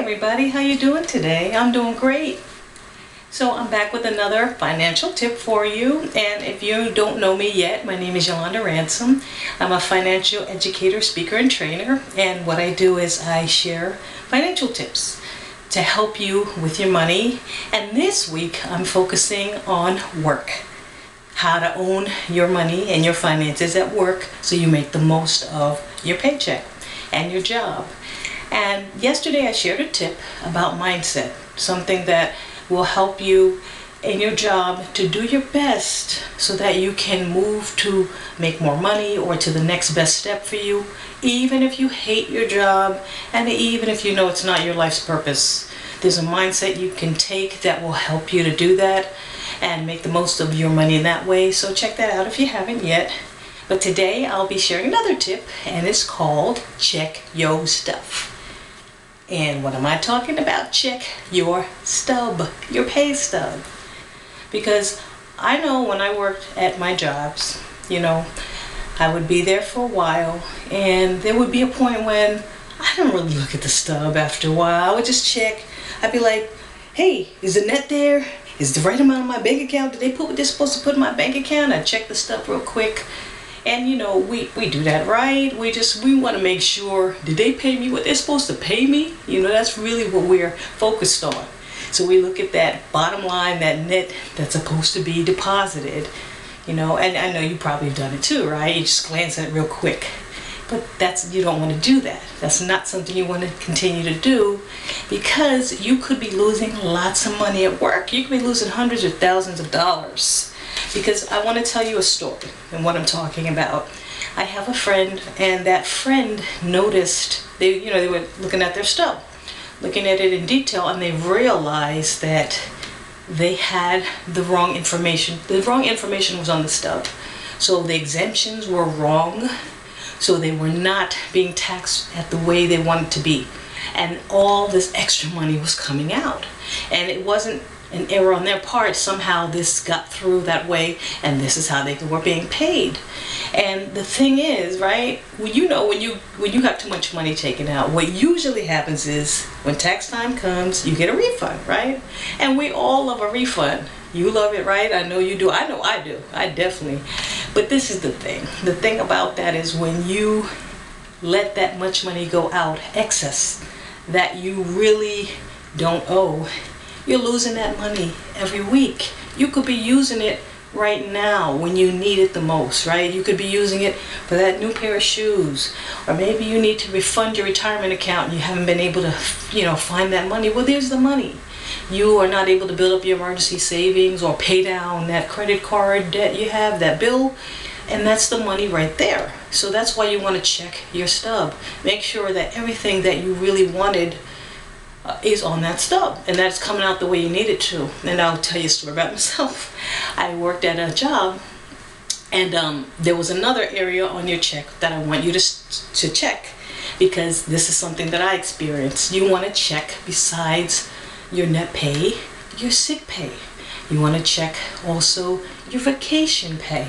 everybody, how you doing today? I'm doing great. So I'm back with another financial tip for you, and if you don't know me yet, my name is Yolanda Ransom. I'm a financial educator, speaker, and trainer, and what I do is I share financial tips to help you with your money. And this week I'm focusing on work. How to own your money and your finances at work so you make the most of your paycheck and your job. And yesterday I shared a tip about mindset, something that will help you in your job to do your best so that you can move to make more money or to the next best step for you, even if you hate your job and even if you know it's not your life's purpose. There's a mindset you can take that will help you to do that and make the most of your money in that way. So check that out if you haven't yet. But today I'll be sharing another tip, and it's called check your stuff. And what am I talking about? Check your stub, your pay stub. Because I know when I worked at my jobs, I would be there for a while, and there would be a point when I didn't really look at the stub after a while. I would just check. I'd be like, hey, is the net there? Is the right amount in my bank account? Did they put what they're supposed to put in my bank account? I'd check the stuff real quick. And we do that, right? We want to make sure, did they pay me what they're supposed to pay me? That's really what we're focused on. So we look at that bottom line, that net that's supposed to be deposited, and I know you probably have done it too, right? You just glance at it real quick. But you don't want to do that. That's not something you want to continue to do, because you could be losing lots of money at work. You could be losing hundreds or thousands of dollars. Because I want to tell you a story and what I'm talking about. I have a friend, and that friend noticed, they were looking at their stub, looking at it in detail, and they realized that they had the wrong information. The wrong information was on the stub. So the exemptions were wrong. So they were not being taxed at the way they wanted to be. And all this extra money was coming out. And it wasn't an error on their part. Somehow this got through that way, and this is how they were being paid. And the thing is, right, when you have too much money taken out, what usually happens is when tax time comes, you get a refund, right? And we all love a refund. You love it, right? I know you do. I know I do. I definitely. But this is the thing. The thing about that is when you let that much money go out, excess, that you really don't owe, you're losing that money every week. You could be using it right now when you need it the most, right? You could be using it for that new pair of shoes, or maybe you need to refund your retirement account and you haven't been able to, find that money. Well, there's the money. You are not able to build up your emergency savings or pay down that credit card debt you have, that bill, and that's the money right there. So that's why you want to check your stub. Make sure that everything that you really wanted is on that stub, and that's coming out the way you need it to. And I'll tell you a story about myself. I worked at a job, and there was another area on your check that I want you to check, because this is something that I experienced. You want to check, besides your net pay, your sick pay. You want to check also your vacation pay.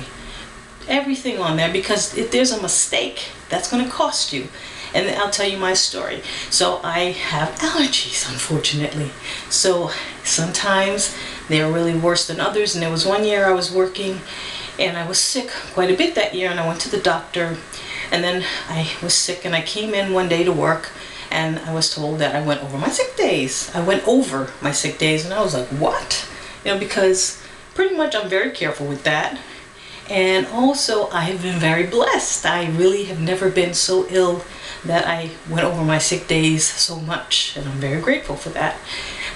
Everything on there, because if there's a mistake, that's going to cost you. And I'll tell you my story. So I have allergies, unfortunately. So sometimes they're really worse than others. And there was one year I was working, and I was sick quite a bit that year, and I went to the doctor, and then I was sick, and I came in one day to work, and I was told that I went over my sick days. I went over my sick days, and I was like, what? Because pretty much I'm very careful with that. And also I have been very blessed. I really have never been so ill that I went over my sick days so much, and I'm very grateful for that.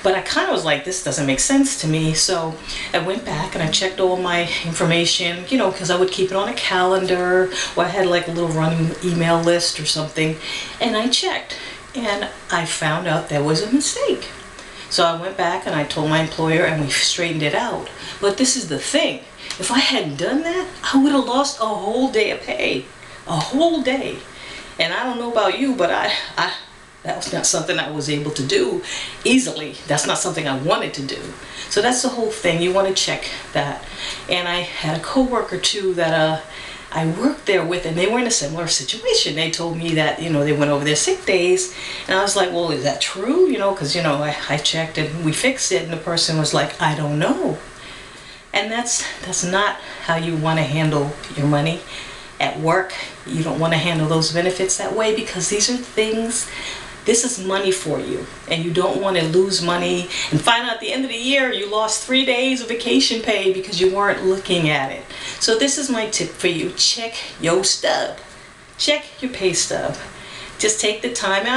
But I kind of was like, this doesn't make sense to me. So I went back and I checked all my information, because I would keep it on a calendar, or I had like a little running email list or something, and I checked, and I found out there was a mistake. So I went back and I told my employer, and we straightened it out. But this is the thing. If I hadn't done that, I would have lost a whole day of pay. A whole day. And I don't know about you, but that was not something I was able to do easily. That's not something I wanted to do. So that's the whole thing. You want to check that. And I had a coworker too that I worked there with, and they were in a similar situation. They told me that, they went over their sick days, and I was like, well, is that true? Because, I checked and we fixed it, and the person was like, I don't know. And that's not how you want to handle your money at work. You don't want to handle those benefits that way, because these are things, this is money for you, and you don't want to lose money and find out at the end of the year you lost 3 days of vacation pay because you weren't looking at it. So this is my tip for you. Check your stub. Check your pay stub. Just take the time. And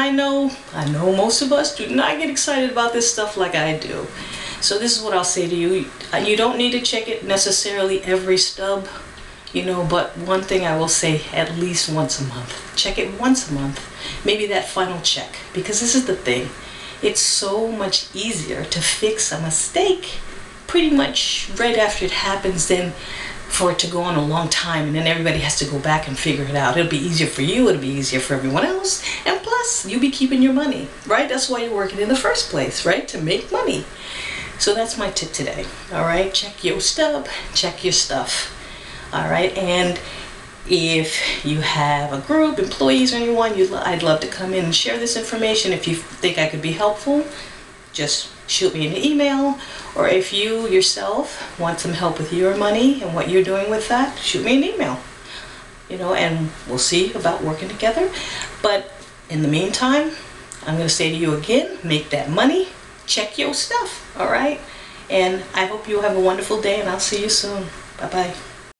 I know most of us do not get excited about this stuff like I do. So this is what I'll say to you. You don't need to check it necessarily every stub, but one thing I will say, at least once a month. Check it once a month. Maybe that final check. Because this is the thing. It's so much easier to fix a mistake pretty much right after it happens than for it to go on a long time and then everybody has to go back and figure it out. It'll be easier for you, it'll be easier for everyone else, and plus you'll be keeping your money, right? That's why you're working in the first place, right? To make money. So that's my tip today. All right, check your stub, check your stuff. All right, and if you have a group, employees, or anyone, I'd love to come in and share this information. If you think I could be helpful, just shoot me an email, or if you yourself want some help with your money and what you're doing with that, shoot me an email. And we'll see about working together. But in the meantime, I'm going to say to you again, make that money, check your stuff, all right? And I hope you have a wonderful day, and I'll see you soon. Bye-bye.